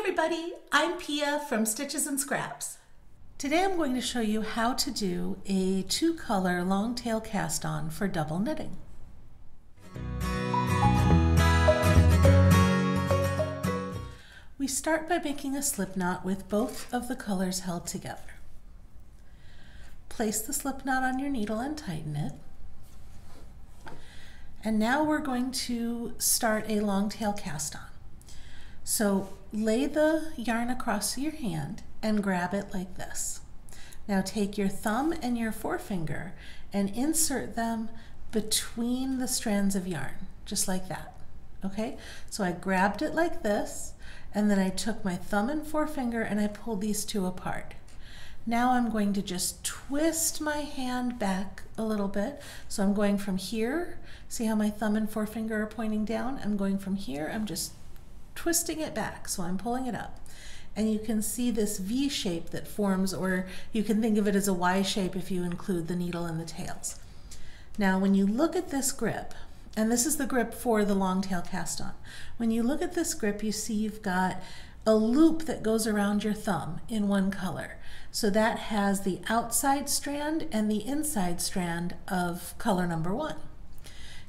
everybody, I'm Pia from Stitches and Scraps. Today I'm going to show you how to do a 2-color long tail cast on for double knitting. We start by making a slip knot with both of the colors held together. Place the slip knot on your needle and tighten it. And now we're going to start a long tail cast on. So lay the yarn across your hand and grab it like this. Now take your thumb and your forefinger and insert them between the strands of yarn, just like that. Okay, so I grabbed it like this, and then I took my thumb and forefinger and I pulled these two apart. Now I'm going to just twist my hand back a little bit. So I'm going from here, see how my thumb and forefinger are pointing down? I'm going from here, I'm just twisting it back, so I'm pulling it up. And you can see this V shape that forms, or you can think of it as a Y shape if you include the needle and the tails. Now when you look at this grip, and this is the grip for the long tail cast on, when you look at this grip you see you've got a loop that goes around your thumb in one color. So that has the outside strand and the inside strand of color number 1.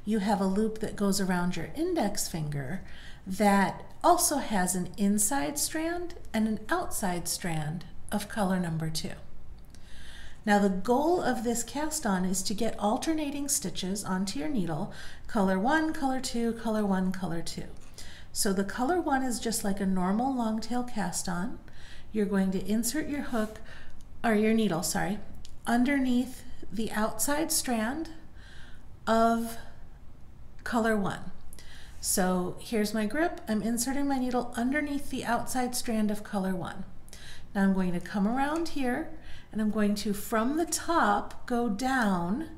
You have a loop that goes around your index finger that also has an inside strand and an outside strand of color number 2. Now the goal of this cast on is to get alternating stitches onto your needle, color 1, color 2, color 1, color 2. So the color 1 is just like a normal long tail cast on. You're going to insert your hook, or your needle, sorry, underneath the outside strand of color 1. So here's my grip. I'm inserting my needle underneath the outside strand of color 1. Now I'm going to come around here and I'm going to, from the top, go down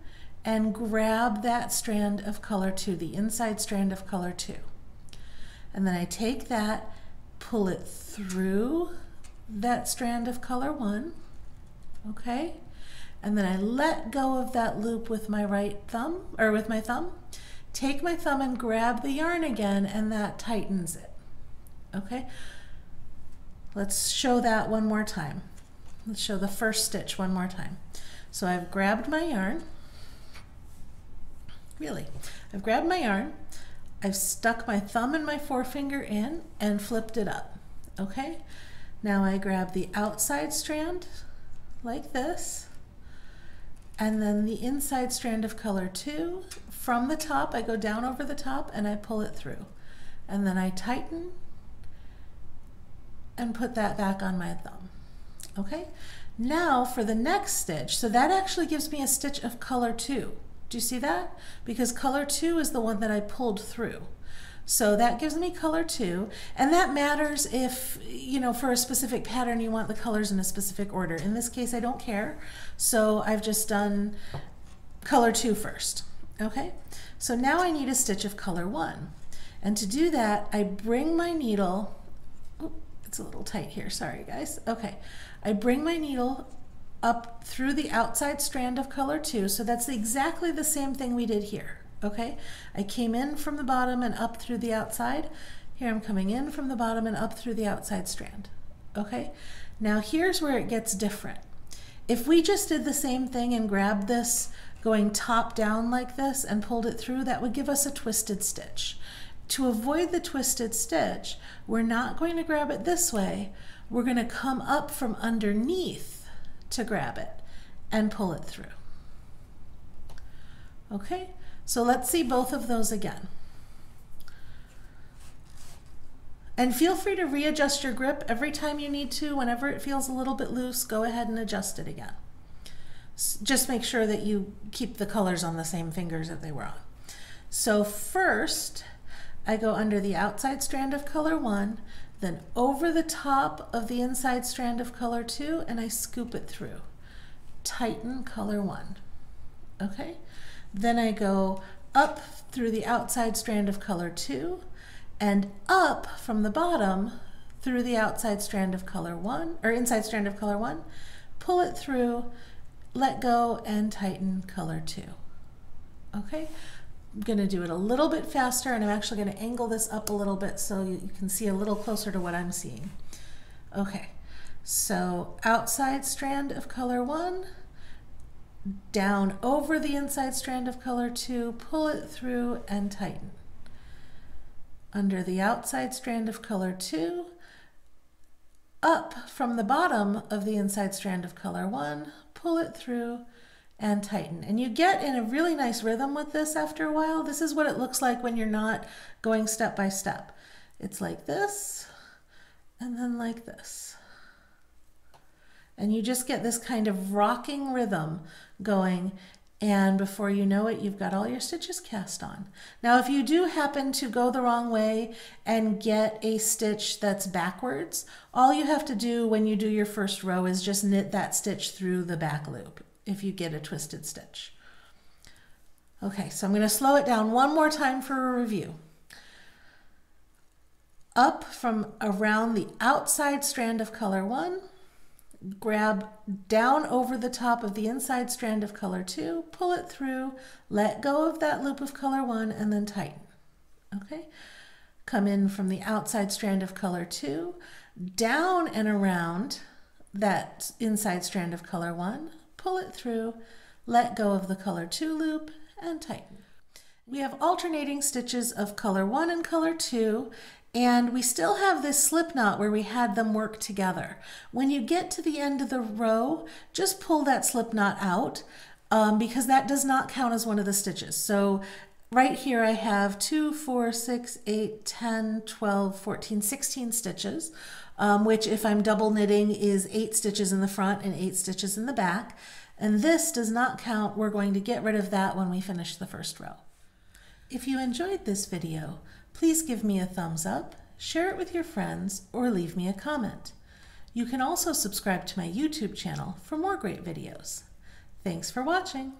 and grab that strand of color 2, the inside strand of color 2. And then I take that, pull it through that strand of color 1, okay? And then I let go of that loop with my right thumb, or with my thumb, take my thumb and grab the yarn again, and that tightens it, okay? Let's show that one more time. Let's show the first stitch one more time. So I've grabbed my yarn, I've grabbed my yarn, I've stuck my thumb and my forefinger in and flipped it up, okay? Now I grab the outside strand like this, and then the inside strand of color 2. From the top, I go down over the top and I pull it through. And then I tighten and put that back on my thumb. Okay? Now for the next stitch, so that actually gives me a stitch of color 2. Do you see that? Because color 2 is the one that I pulled through. So that gives me color 2, and that matters if, you know, for a specific pattern you want the colors in a specific order. In this case I don't care, so I've just done color 2 first. Okay, so now I need a stitch of color 1, and to do that I bring my needle, it's a little tight here, sorry guys. Okay, I bring my needle up through the outside strand of color 2, so that's exactly the same thing we did here. Okay, I came in from the bottom and up through the outside. Here I'm coming in from the bottom and up through the outside strand. Okay, now here's where it gets different. If we just did the same thing and grabbed this going top down like this and pulled it through, that would give us a twisted stitch. To avoid the twisted stitch, we're not going to grab it this way. We're going to come up from underneath to grab it and pull it through. Okay, so let's see both of those again. And feel free to readjust your grip every time you need to. Whenever it feels a little bit loose, go ahead and adjust it again. Just make sure that you keep the colors on the same fingers that they were on. So first, I go under the outside strand of color 1, then over the top of the inside strand of color 2, and I scoop it through. Tighten color 1. Okay? Then I go up through the outside strand of color 2 and up from the bottom through the outside strand of color 1, or inside strand of color 1, pull it through, let go, and tighten color 2. Okay? going to do it a little bit faster, and I'm actually going to angle this up a little bit so you can see a little closer to what I'm seeing. Okay, so outside strand of color 1, down over the inside strand of color 2, pull it through and tighten. Under the outside strand of color 2, up from the bottom of the inside strand of color 1, pull it through and tighten. And you get in a really nice rhythm with this after a while. This is what it looks like when you're not going step by step. It's like this, and then like this. And you just get this kind of rocking rhythm going, and before you know it, you've got all your stitches cast on. Now, if you do happen to go the wrong way and get a stitch that's backwards, all you have to do when you do your first row is just knit that stitch through the back loop if you get a twisted stitch. Okay, so I'm going to slow it down one more time for a review. Up from around the outside strand of color 1, grab down over the top of the inside strand of color 2, pull it through, let go of that loop of color 1, and then tighten. Okay, come in from the outside strand of color 2, down and around that inside strand of color 1, pull it through, let go of the color 2 loop, and tighten. We have alternating stitches of color 1 and color 2, and we still have this slip knot where we had them work together. When you get to the end of the row, just pull that slip knot out because that does not count as one of the stitches. So right here I have 2, 4, 6, 8, 10, 12, 14, 16 stitches, which if I'm double knitting is 8 stitches in the front and 8 stitches in the back. And this does not count. We're going to get rid of that when we finish the first row. If you enjoyed this video, please give me a thumbs up, share it with your friends, or leave me a comment. You can also subscribe to my YouTube channel for more great videos. Thanks for watching.